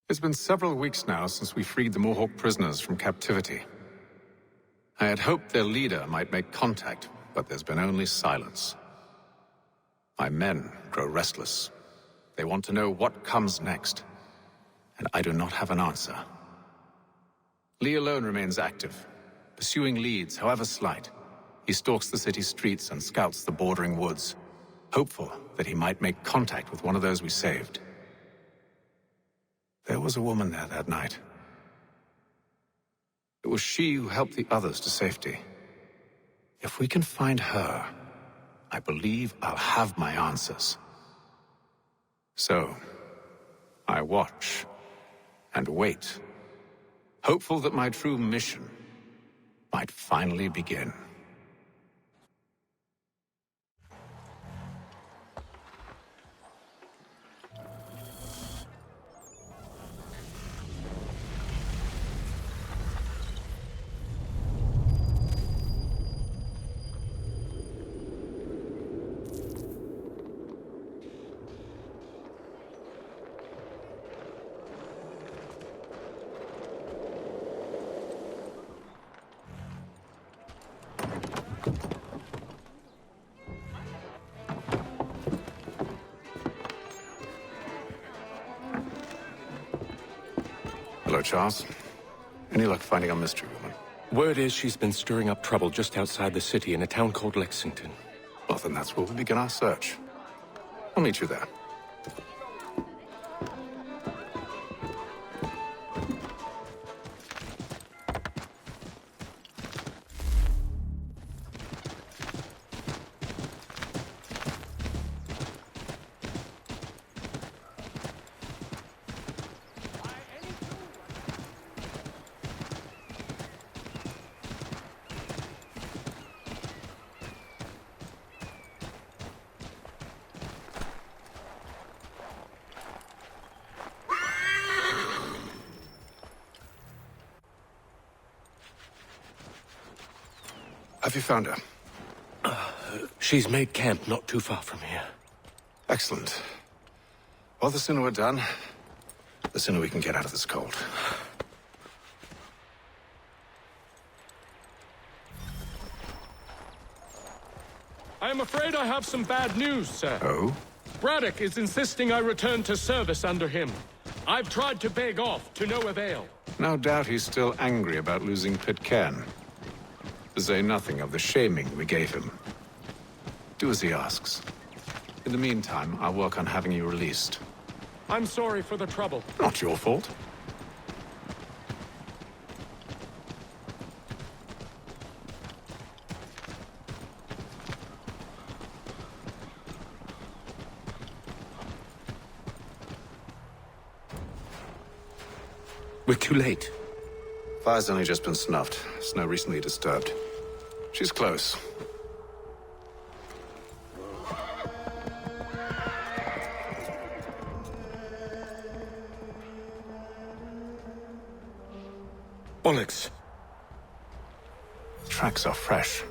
It's been several weeks now since we freed the Mohawk prisoners from captivity. I had hoped their leader might make contact, but there's been only silence. My men grow restless. They want to know what comes next, and I do not have an answer. Lee alone remains active, pursuing leads, however slight. He stalks the city streets and scouts the bordering woods, hopeful that he might make contact with one of those we saved. There was a woman there that night. It was she who helped the others to safety. If we can find her, I believe I'll have my answers. So, I watch and wait, hopeful that my true mission might finally begin. Hello, Charles. Any luck finding our mystery woman? Word is she's been stirring up trouble just outside the city in a town called Lexington. Well, then that's where we'll begin our search. I'll meet you there. Have you found her? She's made camp not too far from here. Excellent. Well, the sooner we're done, the sooner we can get out of this cold. I am afraid I have some bad news, sir. Oh? Braddock is insisting I return to service under him. I've tried to beg off, to no avail. No doubt he's still angry about losing Pitcairn. To say nothing of the shaming we gave him. Do as he asks. In the meantime, I'll work on having you released. I'm sorry for the trouble. Not your fault. We're too late. Fire's only just been snuffed. Snow recently disturbed. She's close. Bollocks. Tracks are fresh.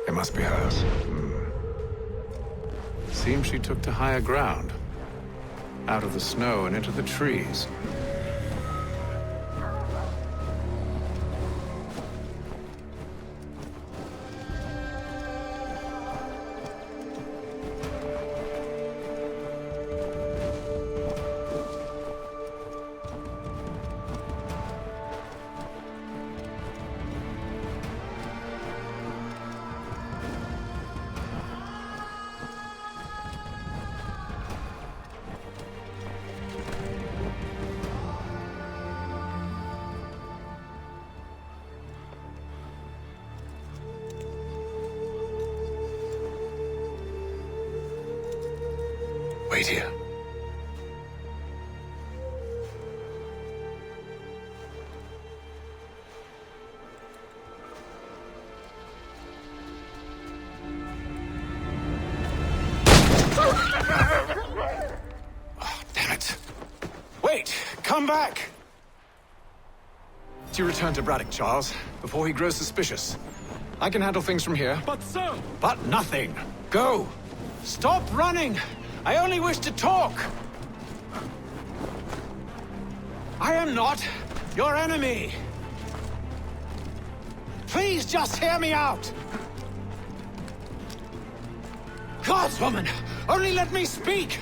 They must be hers. Seems she took to higher ground. Out of the snow and into the trees. Wait here. Oh, damn it. Wait! Come back! You return to Braddock, Charles, before he grows suspicious. I can handle things from here. But sir! But nothing! Go! Stop running! I only wish to talk! I am not your enemy! Please just hear me out! Gods, woman! Only let me speak!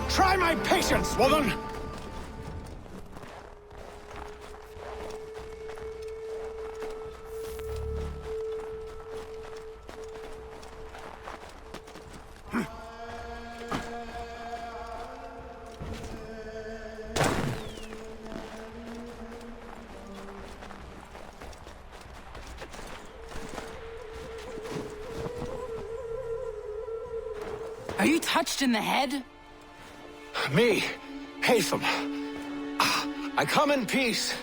Try my patience, woman! Are you touched in the head? Me, Haytham. I come in peace.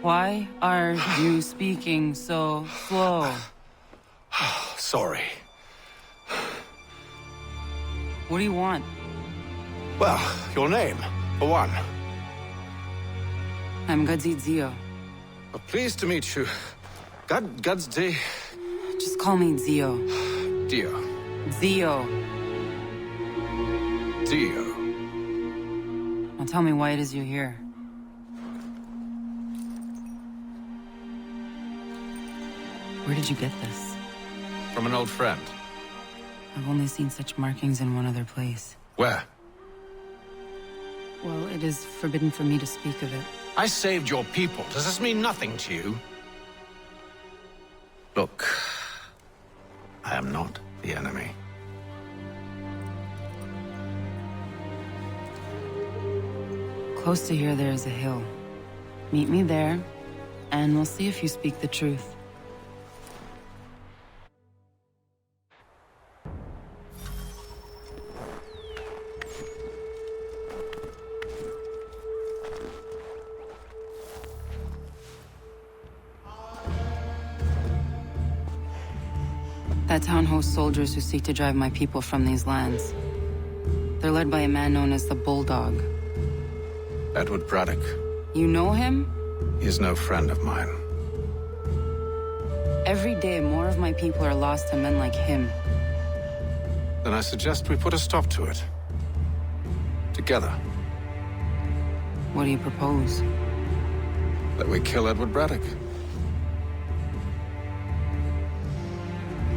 Why are you speaking so slow? Sorry. What do you want? Well, your name, for one. I'm Ziio. Pleased to meet you. Gadsdi. Just call me Ziio. Dio. Ziio. Dio. Now tell me why it is you're here. Where did you get this? From an old friend. I've only seen such markings in one other place. Where? Well, it is forbidden for me to speak of it. I saved your people. Does this mean nothing to you? Look, I am not the enemy. Close to here, there is a hill. Meet me there, and we'll see if you speak the truth. That town hosts soldiers who seek to drive my people from these lands. They're led by a man known as the Bulldog. Edward Braddock. You know him? He is no friend of mine. Every day, more of my people are lost to men like him. Then I suggest we put a stop to it. Together. What do you propose? That we kill Edward Braddock.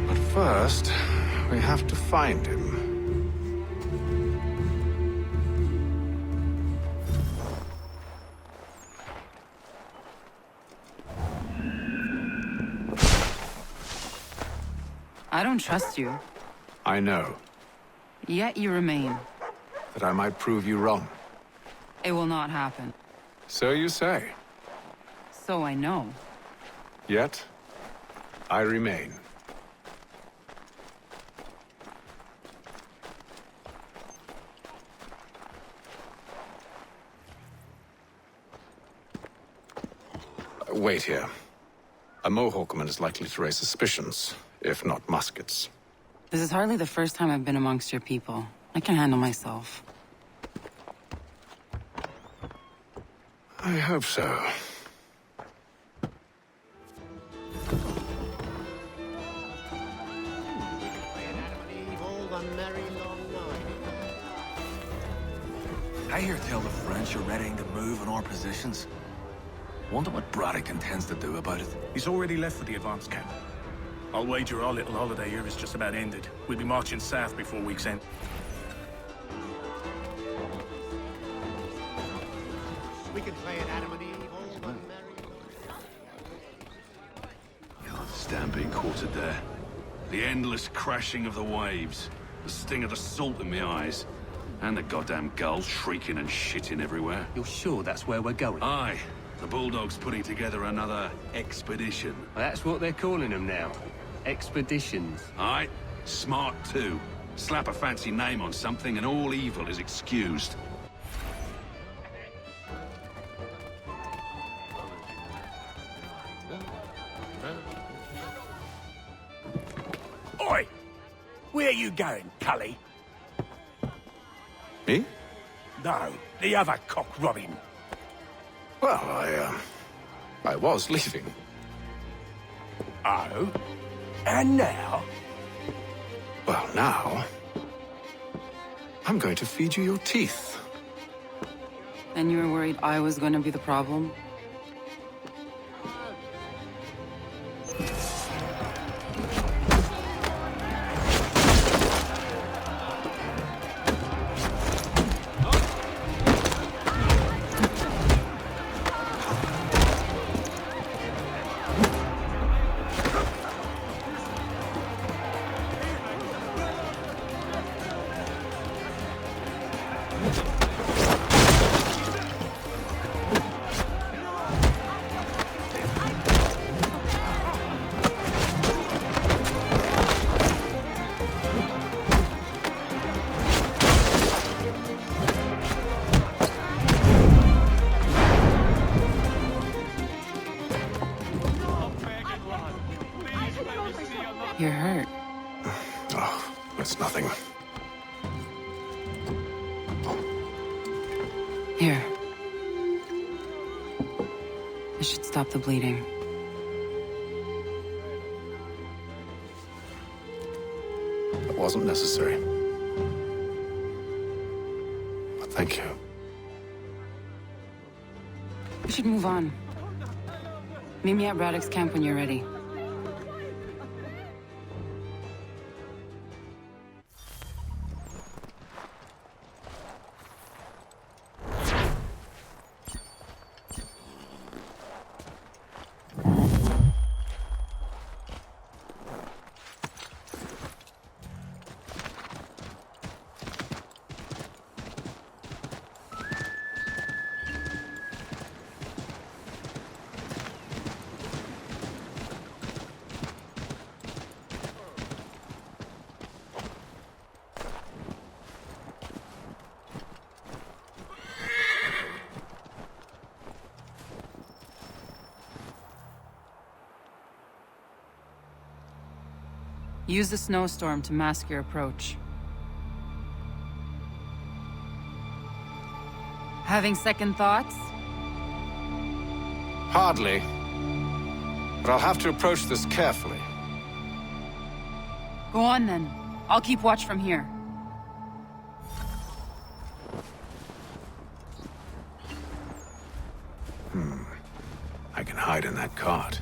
But first, we have to find him. I don't trust you. I know. Yet you remain. That I might prove you wrong. It will not happen. So you say. So I know. Yet, I remain. Wait here. A Mohawkman is likely to raise suspicions, if not muskets. This is hardly the first time I've been amongst your people. I can handle myself. I hope so. I hear tell the French are readying to move on our positions. Wonder what Braddock intends to do about it. He's already left for the advance camp. I'll wager our little holiday here is just about ended. We'll be marching south before week's end. We can play at Adam and Eve all the merry. Can't stand being quartered there. The endless crashing of the waves, the sting of the salt in my eyes, and the goddamn gulls shrieking and shitting everywhere. You're sure that's where we're going? Aye. The Bulldog's putting together another expedition. Well, that's what they're calling them now. Expeditions. Aye, smart too. Slap a fancy name on something and all evil is excused. Oi! Where you going, Cully? Me? No, the other cock robin. Well, I was leaving. Oh? And now? Well, now... I'm going to feed you your teeth. And you were worried I was going to be the problem? You're hurt. Oh, it's nothing. Here. This should stop the bleeding. It wasn't necessary. But thank you. We should move on. Meet me at Braddock's camp when you're ready. Use the snowstorm to mask your approach. Having second thoughts? Hardly. But I'll have to approach this carefully. Go on then. I'll keep watch from here. I can hide in that cart.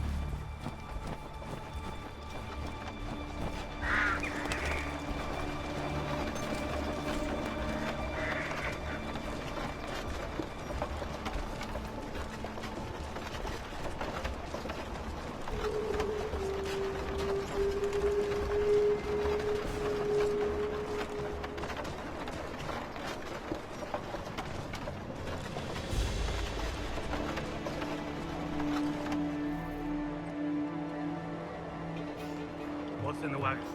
What's in the wagon?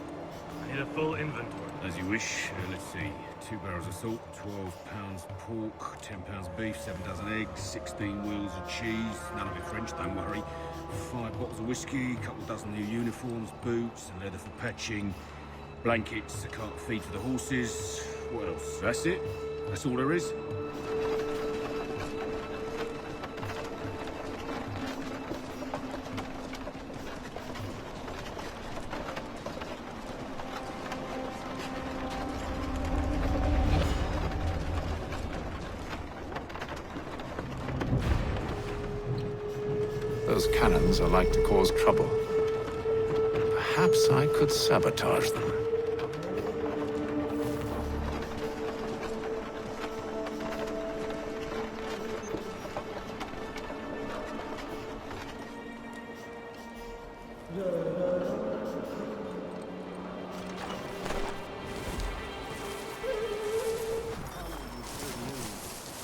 I need a full inventory. As you wish. Let's see. 2 barrels of salt, 12 pounds pork, 10 pounds beef, 7 dozen eggs, 16 wheels of cheese. None of it French, don't worry. 5 bottles of whiskey, a couple dozen new uniforms, boots, leather for patching, blankets, a cart feed for the horses. What else? That's it? That's all there is? Those cannons are like to cause trouble. Perhaps I could sabotage them.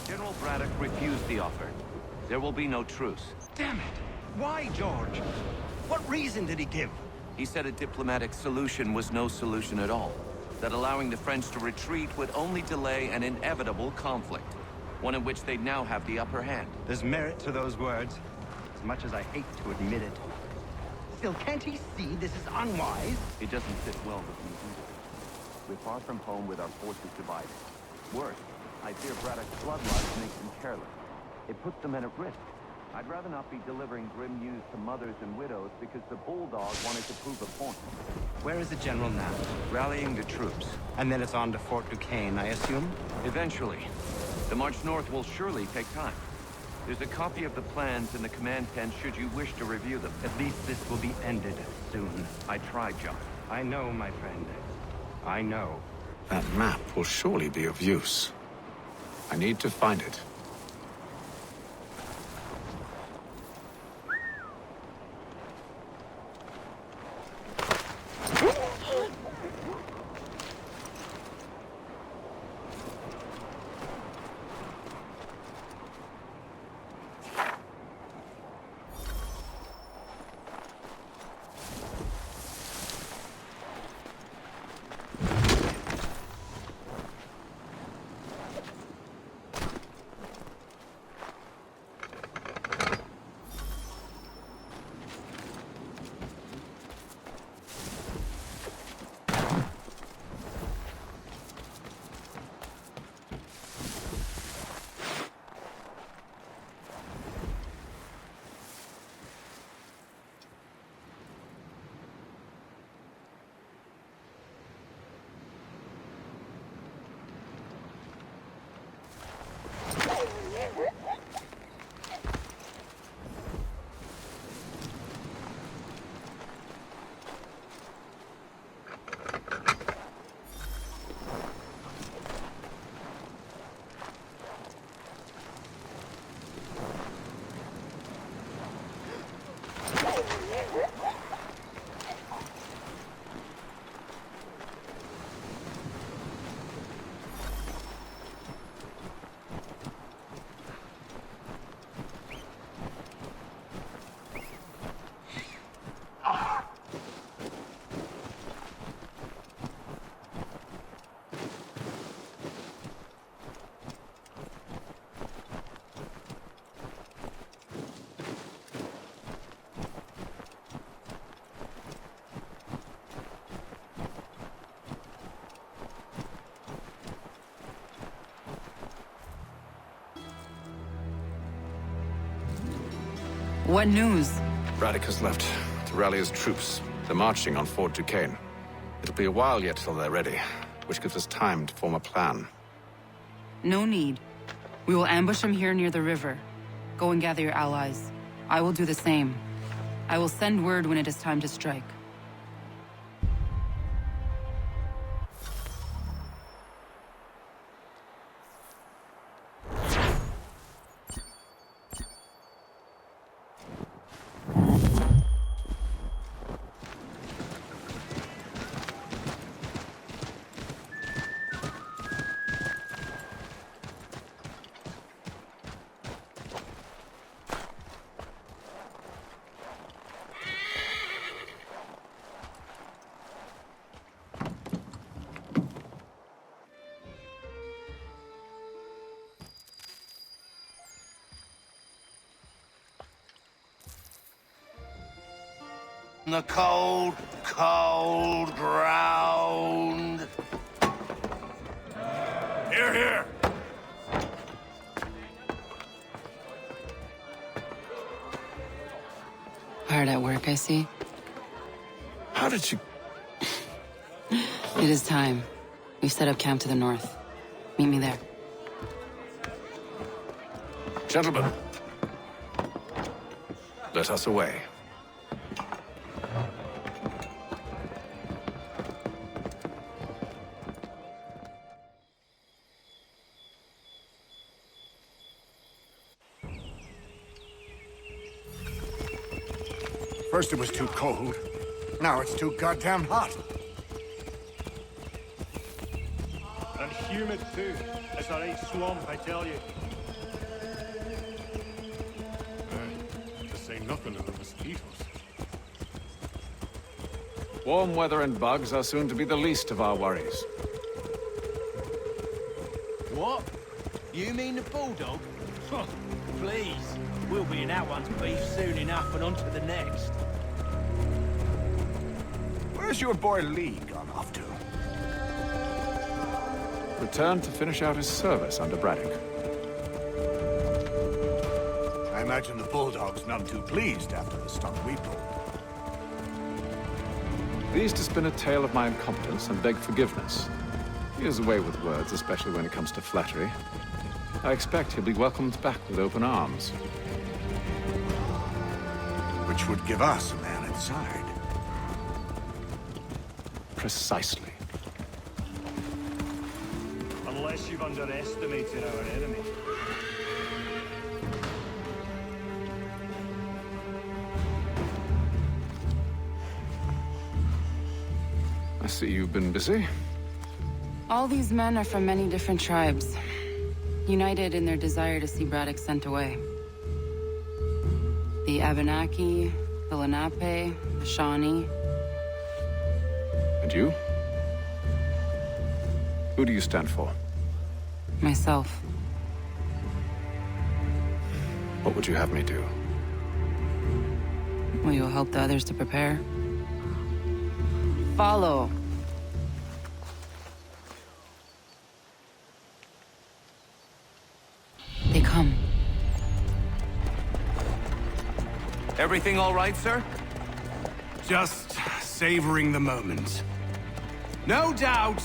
General Braddock refused the offer. There will be no truce. Damn it! Why, George? What reason did he give? He said a diplomatic solution was no solution at all. That allowing the French to retreat would only delay an inevitable conflict. One in which they'd now have the upper hand. There's merit to those words, as much as I hate to admit it. Still, can't he see this is unwise? It doesn't sit well with me either. We're far from home with our forces divided. Worse, I fear Braddock's bloodlust makes them careless. It puts the men at risk. I'd rather not be delivering grim news to mothers and widows because the bulldog wanted to prove a point. Where is the general now? Rallying the troops. And then it's on to Fort Duquesne, I assume? Eventually. The march north will surely take time. There's a copy of the plans in the command tent should you wish to review them. At least this will be ended soon. I tried, John. I know, my friend. I know. That map will surely be of use. I need to find it. What news? Braddock has left to rally his troops. They're marching on Fort Duquesne. It'll be a while yet till they're ready, which gives us time to form a plan. No need. We will ambush them here near the river. Go and gather your allies. I will do the same. I will send word when it is time to strike. The cold, cold ground. Here, here. Hard at work, I see. How did you... It is time. We've set up camp to the north. Meet me there. Gentlemen, let us away. First it was too cold. Now it's too goddamn hot. And humid too. It's a right swamp, I tell you. nothing of the mosquitoes. Warm weather and bugs are soon to be the least of our worries. What? You mean the bulldog? Please. We'll be in that one's beef soon enough and on to the next. Where's your boy Lee gone off to? Returned to finish out his service under Braddock. I imagine the Bulldog's none too pleased after the stunt we pulled. Pleased to spin a tale of my incompetence and beg forgiveness. He has a way with words, especially when it comes to flattery. I expect he'll be welcomed back with open arms. Which would give us a man inside. Precisely. Unless you've underestimated our enemy. I see you've been busy. All these men are from many different tribes, united in their desire to see Braddock sent away. The Abenaki, the Lenape, the Shawnee. And you? Who do you stand for? Myself. What would you have me do? Will you help the others to prepare? Follow. They come. Everything all right, sir? Just savoring the moment. No doubt,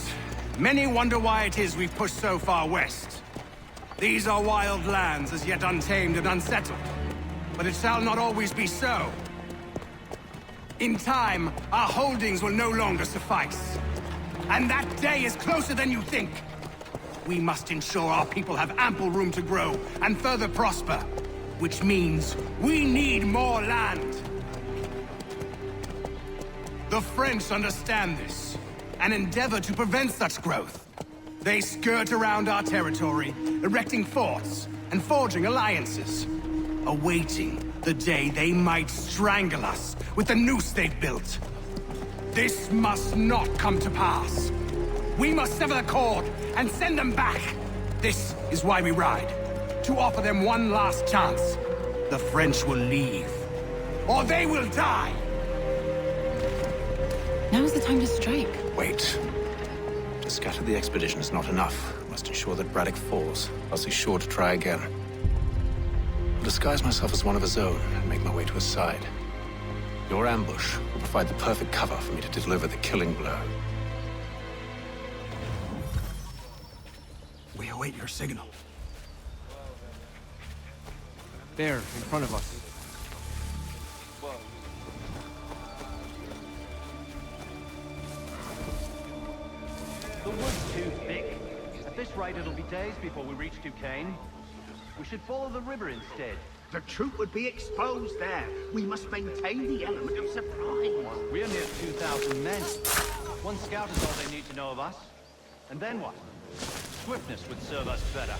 many wonder why it is we've pushed so far west. These are wild lands, as yet untamed and unsettled. But it shall not always be so. In time, our holdings will no longer suffice. And that day is closer than you think. We must ensure our people have ample room to grow and further prosper. Which means we need more land. The French understand this, and endeavor to prevent such growth. They skirt around our territory, erecting forts and forging alliances, awaiting the day they might strangle us with the noose they've built. This must not come to pass. We must sever the cord and send them back. This is why we ride, to offer them one last chance. The French will leave, or they will die. Now's the time to strike. Wait. To scatter the expedition is not enough. We must ensure that Braddock falls, else he's sure to try again. I'll disguise myself as one of his own and make my way to his side. Your ambush will provide the perfect cover for me to deliver the killing blow. We await your signal. There, in front of us. The wood's too thick. At this rate, it'll be days before we reach Duquesne. We should follow the river instead. The troop would be exposed there. We must maintain the element of surprise. We are near 2,000 men. One scout is all they need to know of us. And then what? Swiftness would serve us better.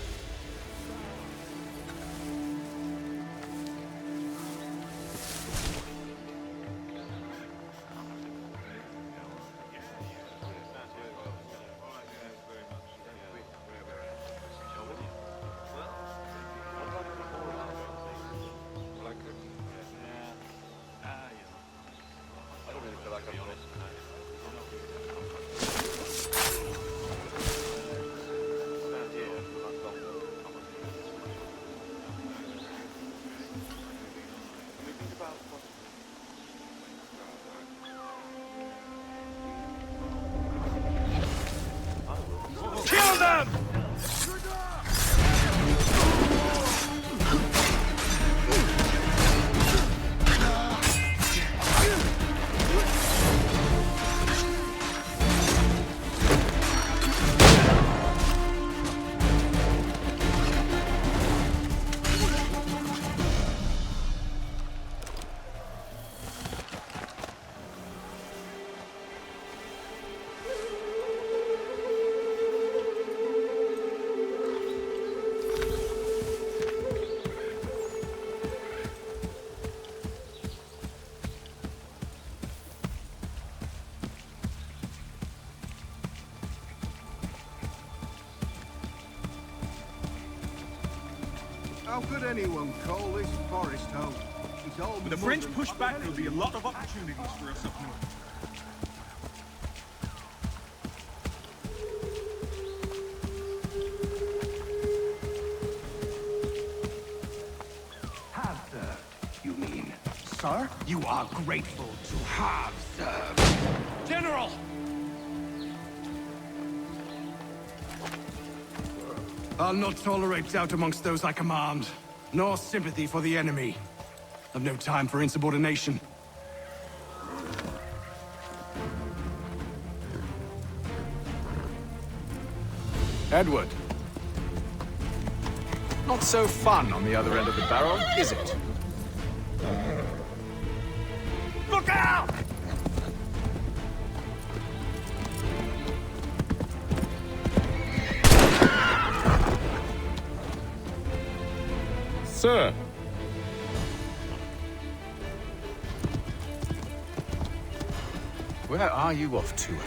Kill them! How could anyone call this forest home? It's all With the French push back, there'll be a lot of opportunities for us up north. Have served, you mean? Sir, you are grateful to have served. General! I'll not tolerate doubt amongst those I command, nor sympathy for the enemy. I've no time for insubordination. Edward. Not so fun on the other end of the barrel, is it? Look out! Sir! Where are you off to, Edward?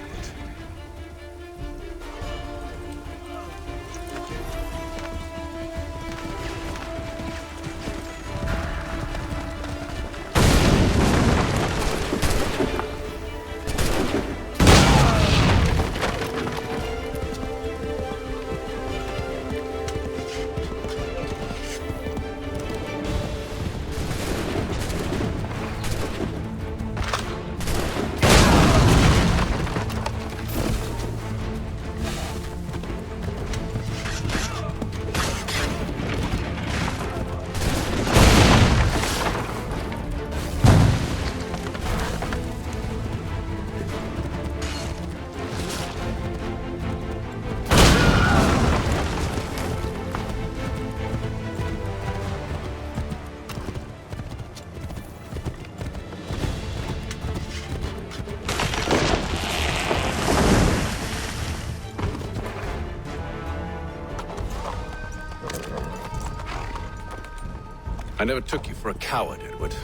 I never took you for a coward, Edward.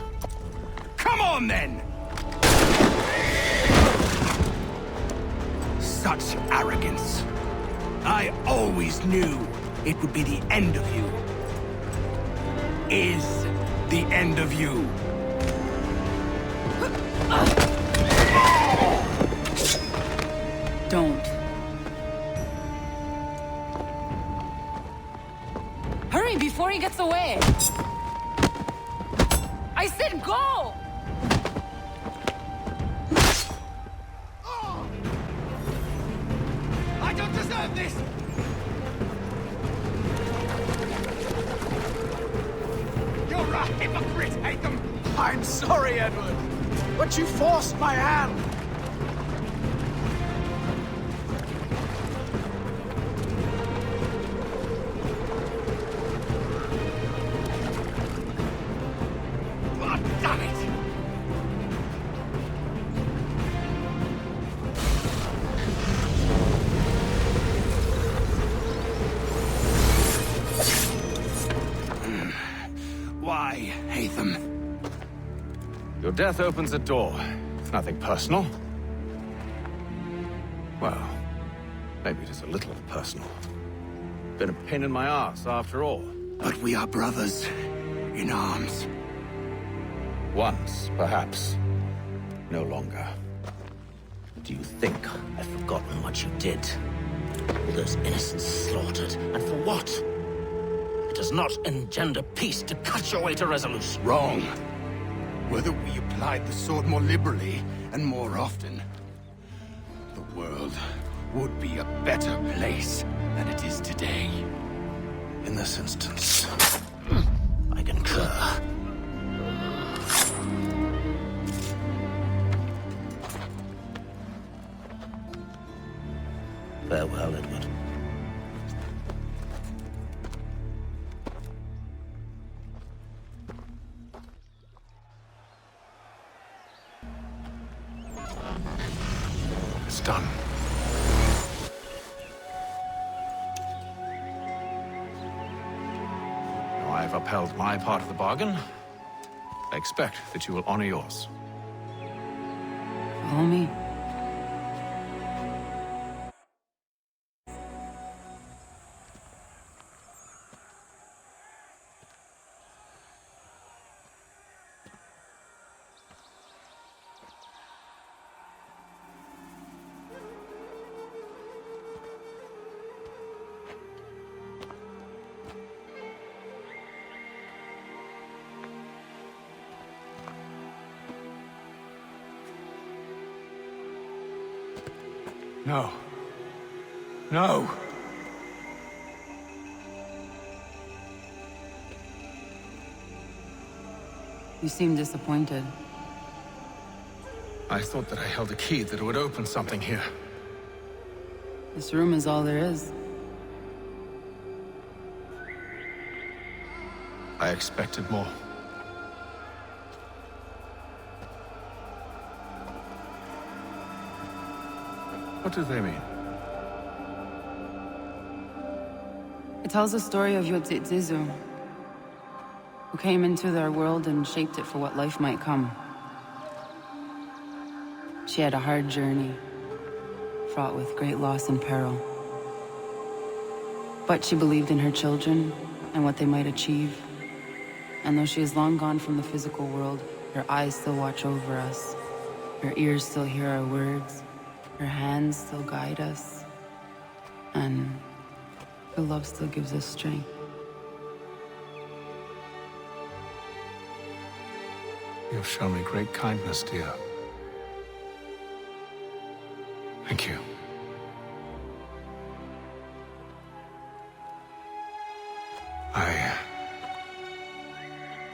Come on, then! Such arrogance. I always knew it would be the end of you. Is the end of you. Don't. Hurry before he gets away! I said go! I don't deserve this! You're a hypocrite, Haytham! I'm sorry, Edward, but you forced my hand. Why, Haytham? Your death opens a door. It's nothing personal. Well, maybe it is a little personal. Been a pain in my ass, after all. But we are brothers in arms. Once, perhaps. No longer. Do you think I've forgotten what you did? All those innocents slaughtered, and for what? It does not engender peace to cut your way to resolution. Wrong. Whether we applied the sword more liberally and more often, the world would be a better place than it is today. In this instance, I concur. Farewell, Edward. It's done. Now I've upheld my part of the bargain. I expect that you will honor yours. Follow me. No. No! You seem disappointed. I thought that I held a key that would open something here. This room is all there is. I expected more. What do they mean? It tells the story of Ziio, who came into their world and shaped it for what life might come. She had a hard journey, fraught with great loss and peril. But she believed in her children and what they might achieve. And though she is long gone from the physical world, her eyes still watch over us. Her ears still hear our words. Her hands still guide us. And her love still gives us strength. You've shown me great kindness, dear. Thank you.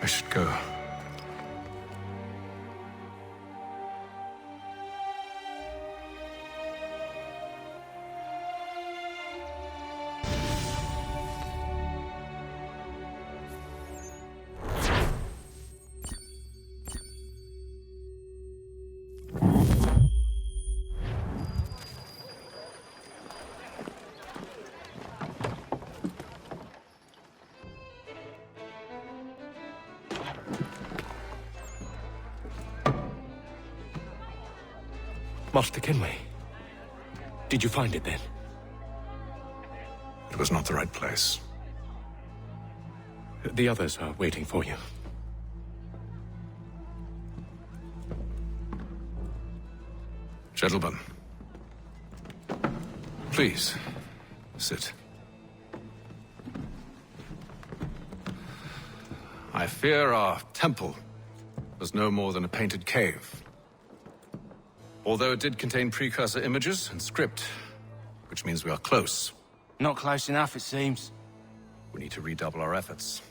I should go. Master Kenway. Did you find it then? It was not the right place. The others are waiting for you. Gentlemen, please, sit. I fear our temple was no more than a painted cave. Although it did contain precursor images and script, which means we are close. Not close enough, it seems. We need to redouble our efforts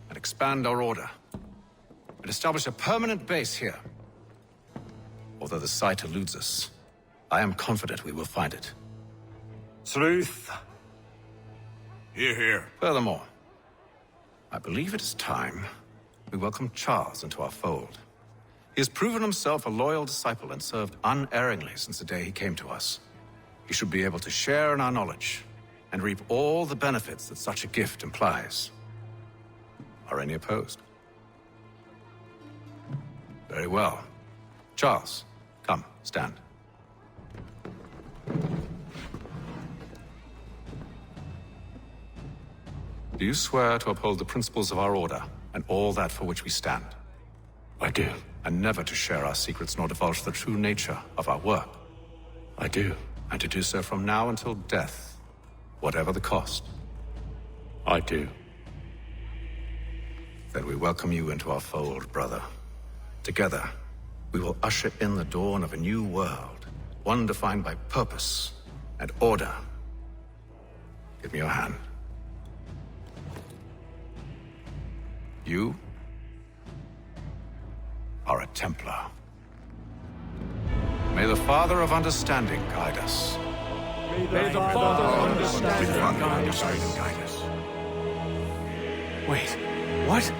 and expand our order and establish a permanent base here. Although the site eludes us, I am confident we will find it. Truth. Hear, hear. Furthermore, I believe it is time we welcome Charles into our fold. He has proven himself a loyal disciple and served unerringly since the day he came to us. He should be able to share in our knowledge and reap all the benefits that such a gift implies. Are any opposed? Very well. Charles, come, stand. Do you swear to uphold the principles of our order and all that for which we stand? I do. And never to share our secrets nor divulge the true nature of our work? I do. And to do so from now until death, whatever the cost? I do. Then we welcome you into our fold, brother. Together, we will usher in the dawn of a new world, one defined by purpose and order. Give me your hand. You are a Templar. May the Father of Understanding guide us. May the Father of Understanding guide us. Wait, what?